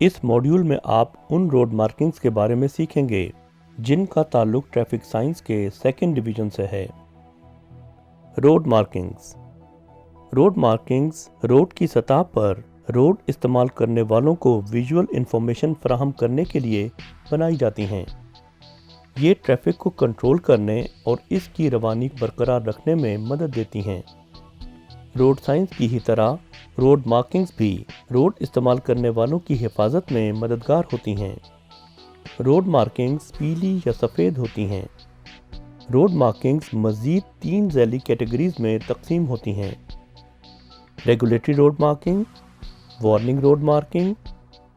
इस मॉड्यूल में आप उन रोड मार्किंग्स के बारे में सीखेंगे जिनका ताल्लुक ट्रैफिक साइंस के सेकंड डिवीजन से है। रोड मार्किंग्स रोड की सतह पर रोड इस्तेमाल करने वालों को विजुअल इंफॉर्मेशन फराहम करने के लिए बनाई जाती हैं। ये ट्रैफिक को कंट्रोल करने और इसकी रवानी बरकरार रखने में मदद देती हैं। रोड साइंस की ही तरह रोड मार्किंग्स भी रोड इस्तेमाल करने वालों की हिफाजत में मददगार होती हैं। रोड मार्किंग्स पीली या सफ़ेद होती हैं। रोड मार्किंग्स मज़ीद 3 ज़ैली कैटेगरीज में तकसीम होती हैं: regulatory road marking, warning road marking,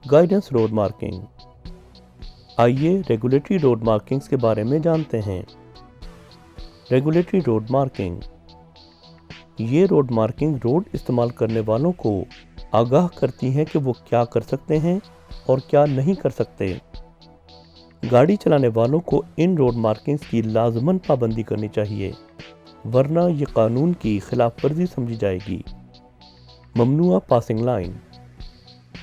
guidance road marking. आइए रेगुलेटरी रोड मार्किंग्स के बारे में जानते हैं। रेगुलेटरी रोड मार्किंग, ये रोड मार्किंग रोड इस्तेमाल करने वालों को आगाह करती हैं कि वो क्या कर सकते हैं और क्या नहीं कर सकते। गाड़ी चलाने वालों को इन रोड मार्किंग्स की लाजमन पाबंदी करनी चाहिए, वरना ये कानून की खिलाफ वर्जी समझी जाएगी। ममनुआ पासिंग लाइन,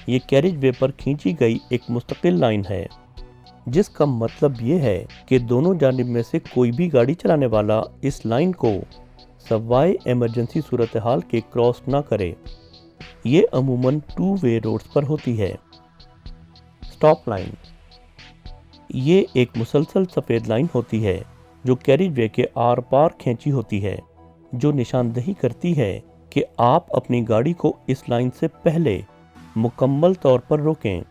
ये कैरिज वे पर खींची गई एक मुस्तकिल लाइन है, जिसका मतलब ये है कि दोनों जानिब में से कोई भी गाड़ी चलाने वाला इस लाइन को सवाए इमरजेंसी सूरत हाल के क्रॉस ना करे। ये अमूमन 2 वे रोड्स पर होती है। स्टॉप लाइन, ये एक मुसलसल सफ़ेद लाइन होती है जो कैरिज वे के आर पार खींची होती है, जो निशानदही करती है कि आप अपनी गाड़ी को इस लाइन से पहले मुकम्मल तौर पर रोकें।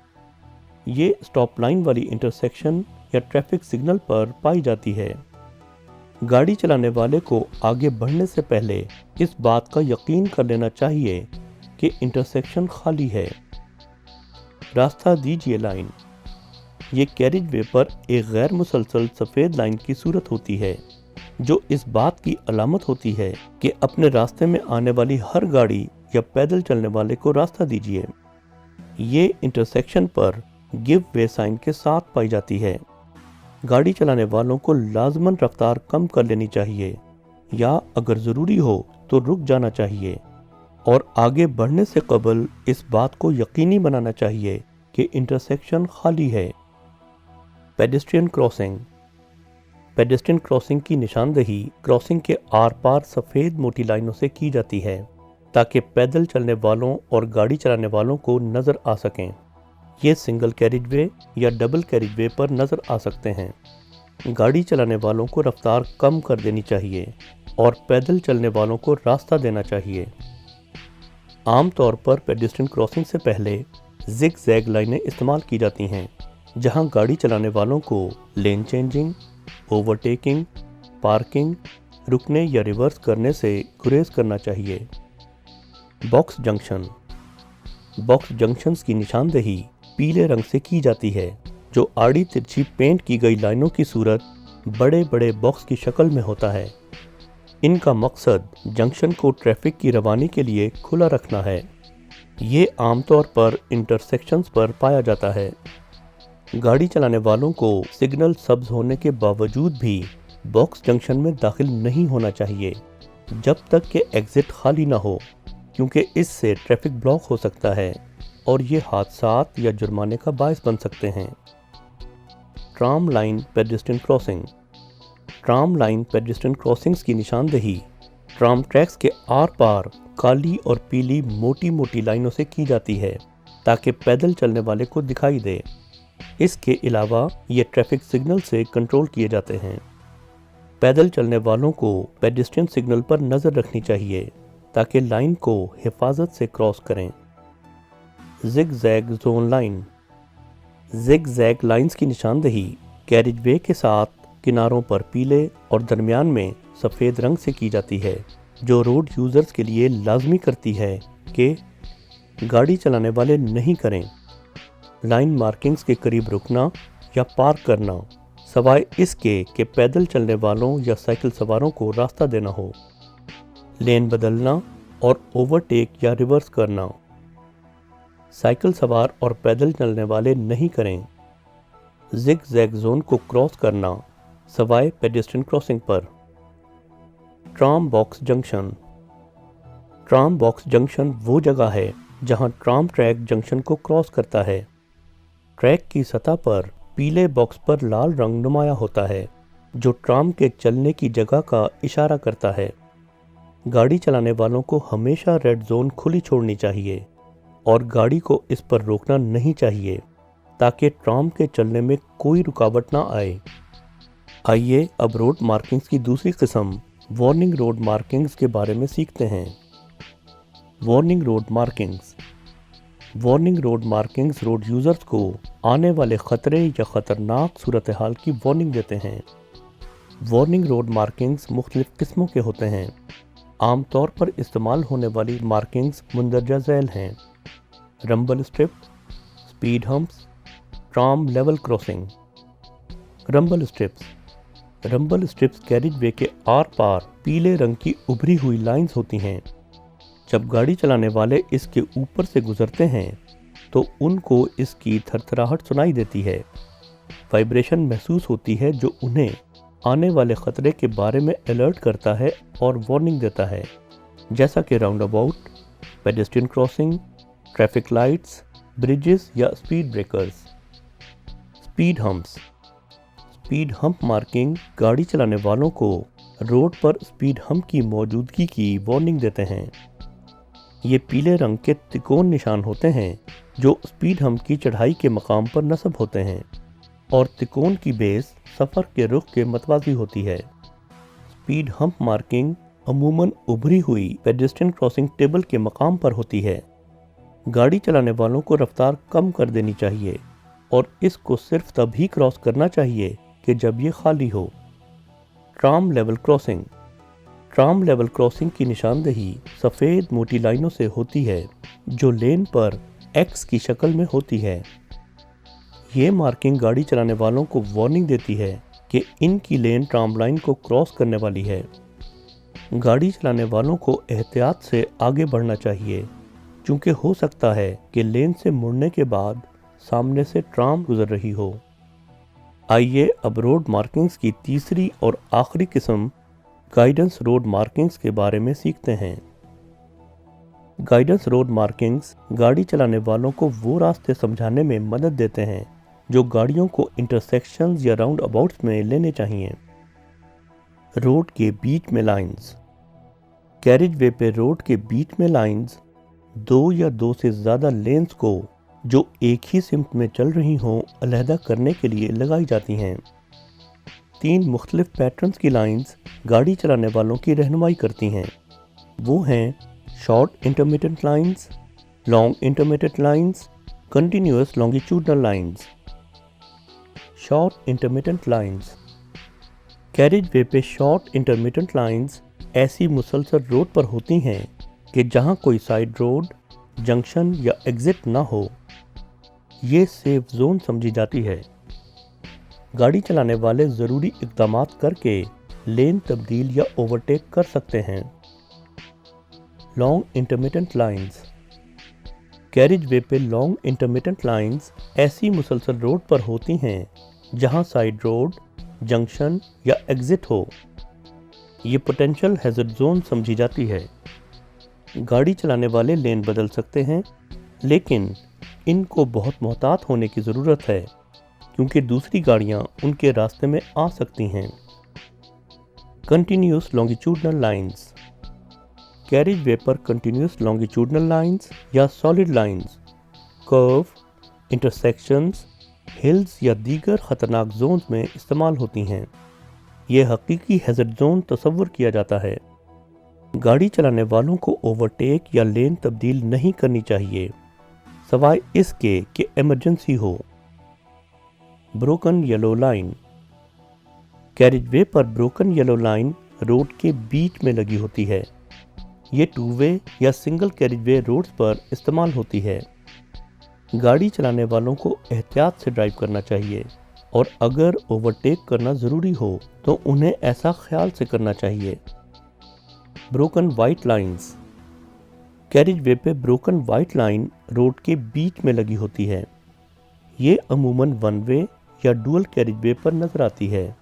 ये स्टॉप लाइन वाली इंटरसेक्शन या ट्रैफिक सिग्नल पर पाई जाती है। गाड़ी चलाने वाले को आगे बढ़ने से पहले इस बात का यकीन कर लेना चाहिए कि इंटरसेक्शन खाली है। रास्ता दीजिए लाइन, ये कैरिज वे पर एक गैर मुसलसल सफ़ेद लाइन की सूरत होती है, जो इस बात की अलामत होती है कि अपने रास्ते में आने वाली हर गाड़ी या पैदल चलने वाले को रास्ता दीजिए। ये इंटरसेक्शन पर गिव वे साइन के साथ पाई जाती है। गाड़ी चलाने वालों को लाजमन रफ्तार कम कर लेनी चाहिए या अगर ज़रूरी हो तो रुक जाना चाहिए और आगे बढ़ने से कबल इस बात को यकीनी बनाना चाहिए कि इंटरसेक्शन खाली है। पेडेस्ट्रियन क्रॉसिंग की निशानदही क्रॉसिंग के आर पार सफ़ेद मोटी लाइनों से की जाती है ताकि पैदल चलने वालों और गाड़ी चलाने वालों को नज़र आ सकें। ये सिंगल कैरिज वे या डबल कैरिज वे पर नज़र आ सकते हैं। गाड़ी चलाने वालों को रफ्तार कम कर देनी चाहिए और पैदल चलने वालों को रास्ता देना चाहिए। आम तौर पर पेडेस्ट्रियन क्रॉसिंग से पहले जिग जैग लाइनें इस्तेमाल की जाती हैं, जहां गाड़ी चलाने वालों को लेन चेंजिंग, ओवरटेकिंग, पार्किंग, रुकने या रिवर्स करने से गुरेज करना चाहिए। बॉक्स जंक्शंस की निशानदही पीले रंग से की जाती है, जो आड़ी तिरछी पेंट की गई लाइनों की सूरत बड़े बड़े बॉक्स की शक्ल में होता है। इनका मकसद जंक्शन को ट्रैफिक की रवानी के लिए खुला रखना है। ये आमतौर पर इंटरसेक्शंस पर पाया जाता है। गाड़ी चलाने वालों को सिग्नल सब्ज होने के बावजूद भी बॉक्स जंक्शन में दाखिल नहीं होना चाहिए जब तक कि एग्जिट खाली ना हो, क्योंकि इससे ट्रैफिक ब्लॉक हो सकता है और ये हादसात या जुर्माने का बायस बन सकते हैं। ट्राम लाइन पेडेस्ट्रियन क्रॉसिंग्स की निशानदही ट्राम ट्रैक्स के आर पार काली और पीली मोटी मोटी लाइनों से की जाती है ताकि पैदल चलने वाले को दिखाई दे। इसके अलावा ये ट्रैफिक सिग्नल से कंट्रोल किए जाते हैं। पैदल चलने वालों को पेडेस्ट्रियन सिग्नल पर नज़र रखनी चाहिए ताकि लाइन को हिफाजत से क्रॉस करें। Zig zag zone line, zig zag lines की निशानदही कैरिज वे के साथ किनारों पर पीले और दरमियान में सफ़ेद रंग से की जाती है, जो रोड यूज़र्स के लिए लाजमी करती है कि गाड़ी चलाने वाले नहीं करें। लाइन मार्किंग्स के करीब रुकना या पार्क करना, सवाए इसके कि पैदल चलने वालों या साइकिल सवारों को रास्ता देना हो। लेन बदलना और ओवरटेक या रिवर्स करना साइकिल सवार और पैदल चलने वाले नहीं करें। जिग जैग जोन को क्रॉस करना सवाए पेडेस्ट्रियन क्रॉसिंग पर। ट्राम बॉक्स जंक्शन वो जगह है जहां ट्राम ट्रैक जंक्शन को क्रॉस करता है। ट्रैक की सतह पर पीले बॉक्स पर लाल रंग नुमाया होता है, जो ट्राम के चलने की जगह का इशारा करता है। गाड़ी चलाने वालों को हमेशा रेड जोन खुली छोड़नी चाहिए और गाड़ी को इस पर रोकना नहीं चाहिए ताकि ट्राम के चलने में कोई रुकावट ना आए। आइए अब रोड मार्किंग्स की दूसरी किस्म वार्निंग रोड मार्किंग्स के बारे में सीखते हैं। Warning road markings. Warning road markings road users को आने वाले खतरे या खतरनाक सूरत हाल की वार्निंग देते हैं। वार्निंग रोड मार्किंग्स मुख्तलिफ किस्मों के होते हैं। आमतौर पर इस्तेमाल होने वाली मार्किंग्स मुंदरजा झैल हैं: rumble strip, speed humps, tram level crossing. Rumble strips. Rumble strips carriage way के आर पार पीले रंग की उभरी हुई लाइंस होती हैं। जब गाड़ी चलाने वाले इसके ऊपर से गुजरते हैं तो उनको इसकी थरथराहट सुनाई देती है। वाइब्रेशन महसूस होती है जो उन्हें आने वाले खतरे के बारे में अलर्ट करता है और वार्निंग देता है, जैसा कि round about, pedestrian crossing, traffic lights, bridges या speed breakers. Speed humps. Speed hump marking गाड़ी चलाने वालों को रोड पर स्पीड हम्प की मौजूदगी की वार्निंग देते हैं। ये पीले रंग के तिकोन निशान होते हैं जो स्पीड हम्प की चढ़ाई के मकाम पर नस्ब होते हैं और तिकोन की बेस सफ़र के रुख के मतवाजी होती है। स्पीड हम्प मार्किंग अमूमन उभरी हुई पेडेस्ट्रियन क्रॉसिंग टेबल के मकाम पर होती है। गाड़ी चलाने वालों को रफ्तार कम कर देनी चाहिए और इसको सिर्फ तभी क्रॉस करना चाहिए कि जब ये खाली हो। Tram level crossing. Tram level crossing की निशानदेही सफ़ेद मोटी लाइनों से होती है जो लेन पर एक्स की शक्ल में होती है। ये मार्किंग गाड़ी चलाने वालों को वार्निंग देती है कि इनकी लेन ट्राम लाइन को क्रॉस करने वाली है। गाड़ी चलाने वालों को एहतियात से आगे बढ़ना चाहिए क्योंकि हो सकता है कि लेन से मुड़ने के बाद सामने से ट्राम गुजर रही हो। आइए अब रोड मार्किंग्स की तीसरी और आखिरी किस्म गाइडेंस रोड मार्किंग्स के बारे में सीखते हैं। गाइडेंस रोड मार्किंग्स गाड़ी चलाने वालों को वो रास्ते समझाने में मदद देते हैं जो गाड़ियों को इंटरसेक्शंस या राउंड अबाउट्स में लेने चाहिए। रोड के बीच में लाइंस। कैरिज वे पे रोड के बीच में लाइंस दो या दो से ज़्यादा लेन्स को जो एक ही सिमत में चल रही हों अलहदा करने के लिए लगाई जाती हैं। 3 मुख्तलिफ पैटर्न्स की लाइंस गाड़ी चलाने वालों की रहनुमाई करती हैं। वो हैं short intermittent lines, long intermittent lines, continuous longitudinal lines. Short intermittent lines. Carriage way पे शॉर्ट इंटरमिटेंट लाइंस ऐसी मुसलसल रोड पर होती हैं कि जहां कोई साइड रोड, जंक्शन या एग्जिट ना हो। ये सेफ जोन समझी जाती है। गाड़ी चलाने वाले ज़रूरी इक़दामात करके लेन तब्दील या ओवरटेक कर सकते हैं। Long intermittent lines. Carriage way पे लॉन्ग इंटरमिटेंट लाइंस ऐसी मुसलसल रोड पर होती हैं जहां साइड रोड, जंक्शन या एग्जिट हो। ये पोटेंशियल हैज़र्ड जोन समझी जाती है। गाड़ी चलाने वाले लेन बदल सकते हैं, लेकिन इनको बहुत मोहतात होने की ज़रूरत है क्योंकि दूसरी गाड़ियां उनके रास्ते में आ सकती हैं। Continuous longitudinal lines. कैरिज वे पर कंटिन्यूअस लॉन्गिट्यूडनल लाइंस या solid lines curve, intersections, hills या दीगर ख़तरनाक जोन्स में इस्तेमाल होती हैं। ये हकीकी हैज़र्ड जोन तस्वुर किया जाता है। गाड़ी चलाने वालों को ओवरटेक या लेन तब्दील नहीं करनी चाहिए सवाए इसके कि इमरजेंसी हो। Broken yellow line. कैरिज वे पर ब्रोकन येलो लाइन रोड के बीच में लगी होती है। ये टू वे या सिंगल कैरिज वे रोड्स पर इस्तेमाल होती है। गाड़ी चलाने वालों को एहतियात से ड्राइव करना चाहिए और अगर ओवरटेक करना ज़रूरी हो तो उन्हें ऐसा ख्याल से करना चाहिए। Broken white lines. Carriage way पे ब्रोकन वाइट लाइन रोड के बीच में लगी होती है। ये अमूमन वन वे या डुअल कैरिज वे पर नजर आती है।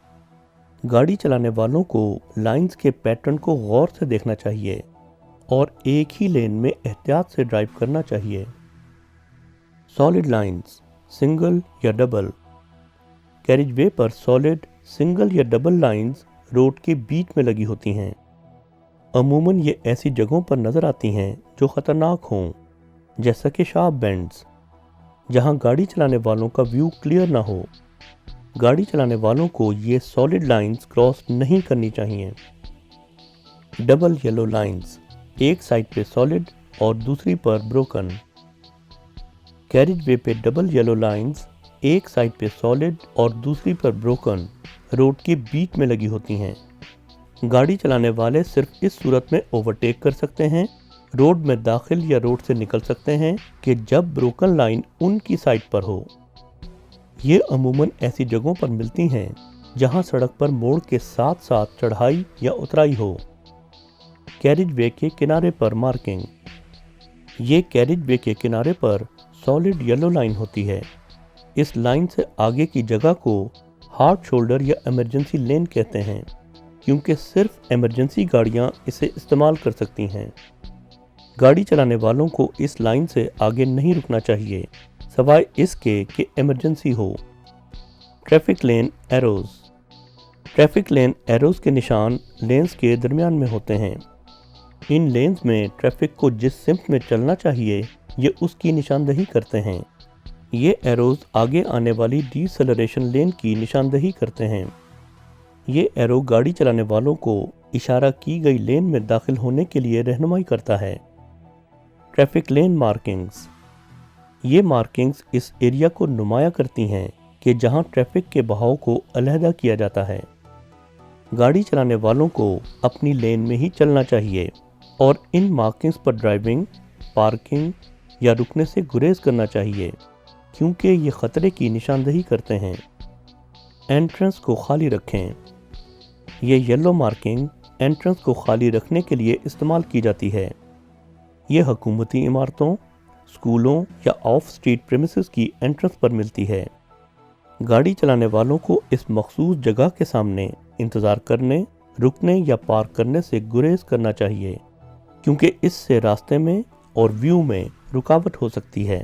गाड़ी चलाने वालों को लाइंस के पैटर्न को गौर से देखना चाहिए और एक ही लेन में एहतियात से ड्राइव करना चाहिए। सॉलिड लाइंस, सिंगल या डबल। कैरिज वे पर सॉलिड, सिंगल या डबल लाइंस रोड के बीच में लगी होती हैं। अमूमन ये ऐसी जगहों पर नज़र आती हैं जो ख़तरनाक हों, जैसा कि शार्प बेंड्स, जहां गाड़ी चलाने वालों का व्यू क्लियर ना हो। गाड़ी चलाने वालों को ये सॉलिड लाइंस क्रॉस नहीं करनी चाहिए। डबल येलो लाइंस, एक साइड पे सॉलिड और दूसरी पर ब्रोकन। कैरिज वे पे डबल येलो लाइंस, एक साइड पे सॉलिड और दूसरी पर ब्रोकन, रोड के बीच में लगी होती हैं। गाड़ी चलाने वाले सिर्फ इस सूरत में ओवरटेक कर सकते हैं, रोड में दाखिल या रोड से निकल सकते हैं कि जब ब्रोकन लाइन उनकी साइड पर हो। ये अमूमन ऐसी जगहों पर मिलती हैं जहां सड़क पर मोड़ के साथ साथ चढ़ाई या उतराई हो। कैरिज वे के किनारे पर मार्किंग। ये कैरिज वे के किनारे पर सॉलिड येलो लाइन होती है। इस लाइन से आगे की जगह को हार्ड शोल्डर या इमरजेंसी लेन कहते हैं, क्योंकि सिर्फ इमरजेंसी गाड़ियां इसे इस्तेमाल कर सकती हैं। गाड़ी चलाने वालों को इस लाइन से आगे नहीं रुकना चाहिए, सवाए इसके कि इमरजेंसी हो। ट्रैफिक लेन एरोज। ट्रैफिक लेन एरोज के निशान लेन्स के दरमियान में होते हैं। इन लेन्स में ट्रैफिक को जिस सिम्त में चलना चाहिए ये उसकी निशानदही करते हैं। ये एरोज आगे आने वाली डिसेलरेशन लेन की निशानदही करते हैं। ये एरो गाड़ी चलाने वालों को इशारा की गई लेन में दाखिल होने के लिए रहनुमाई करता है। ट्रैफिक लेन मार्किंग्स। ये मार्किंग्स इस एरिया को नुमाया करती हैं कि जहां ट्रैफिक के बहाव को अलहदा किया जाता है। गाड़ी चलाने वालों को अपनी लेन में ही चलना चाहिए और इन मार्किंग्स पर ड्राइविंग, पार्किंग या रुकने से गुरेज करना चाहिए, क्योंकि ये खतरे की निशानदही करते हैं। एंट्रेंस को खाली रखें। ये येलो मार्किंग एंट्रेंस को खाली रखने के लिए इस्तेमाल की जाती है। ये हुकूमती इमारतों, स्कूलों या ऑफ स्ट्रीट प्रेमिसेस की एंट्रेंस पर मिलती है। गाड़ी चलाने वालों को इस मखसूस जगह के सामने इंतज़ार करने, रुकने या पार्क करने से गुरेज करना चाहिए, क्योंकि इससे रास्ते में और व्यू में रुकावट हो सकती है।